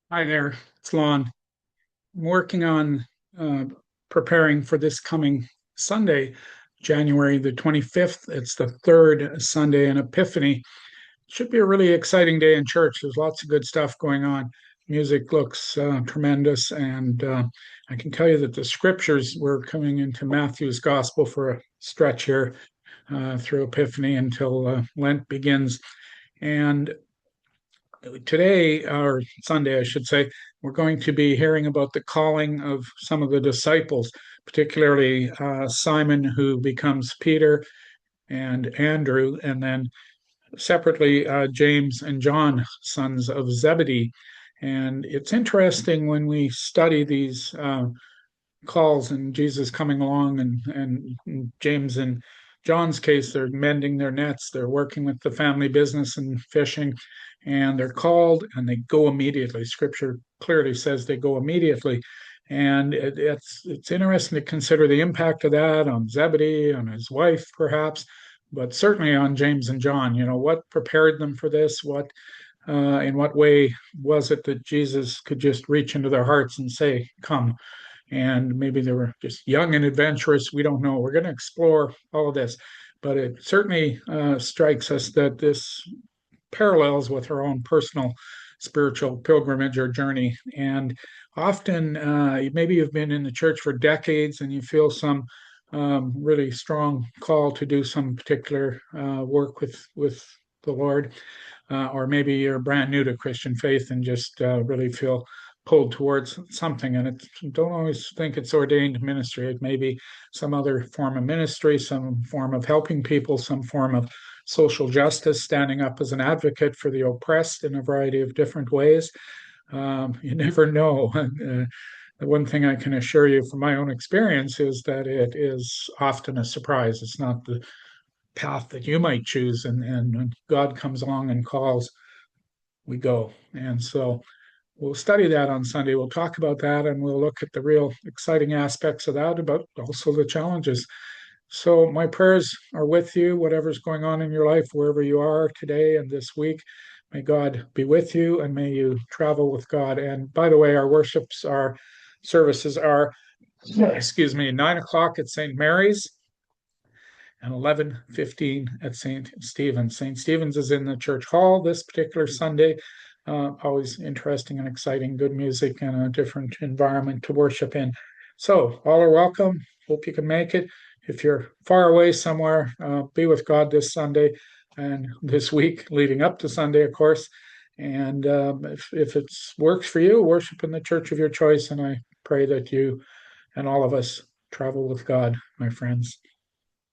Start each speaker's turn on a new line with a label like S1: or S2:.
S1: Hi there, it's Lon. I'm working on uh, preparing for this coming Sunday, January the 25th. It's the third Sunday in Epiphany. Should be a really exciting day in church. There's lots of good stuff going on. Music looks tremendous, and I can tell you that the scriptures, we're coming into Matthew's gospel for a stretch here through Epiphany until Lent begins. And today, or Sunday, I should say, we're going to be hearing about the calling of some of the disciples, particularly Simon, who becomes Peter, and Andrew, and then separately James and John, sons of Zebedee. And it's interesting when we study these calls and Jesus coming along, and James and John's case, they're mending their nets, they're working with the family business and fishing, and they're called and they go immediately. Scripture clearly says they go immediately. And it's interesting to consider the impact of that on Zebedee, on his wife, perhaps, but certainly on James and John. You know, what prepared them for this? In what way was it that Jesus could just reach into their hearts and say, "Come"? And maybe they were just young and adventurous. We don't know. We're going to explore all of this, but it certainly strikes us that this parallels with our own personal spiritual pilgrimage or journey. And often, maybe you've been in the church for decades and you feel some really strong call to do some particular work with the Lord, or maybe you're brand new to Christian faith and just really feel pulled towards something. And it don't always think it's ordained ministry. It may be some other form of ministry, some form of helping people, some form of social justice, standing up as an advocate for the oppressed in a variety of different ways. You never know. The one thing I can assure you from my own experience is that it is often a surprise. It's not the path that you might choose, and when God comes along and calls, we go. And so we'll study that on Sunday. We'll talk about that and we'll look at the real exciting aspects of that, but also the challenges. So my prayers are with you, whatever's going on in your life, wherever you are today and this week. May God be with you and may you travel with God. And by the way, our services are, excuse me, 9 o'clock at St. Mary's and 11:15 at St. Stephen's. St. Stephen's is in the church hall this particular Sunday. Always interesting and exciting, good music and a different environment to worship in. So all are welcome. Hope you can make it. If you're far away somewhere, be with God this Sunday and this week leading up to Sunday, of course. And if it works for you, worship in the church of your choice. And I pray that you and all of us travel with God, my friends.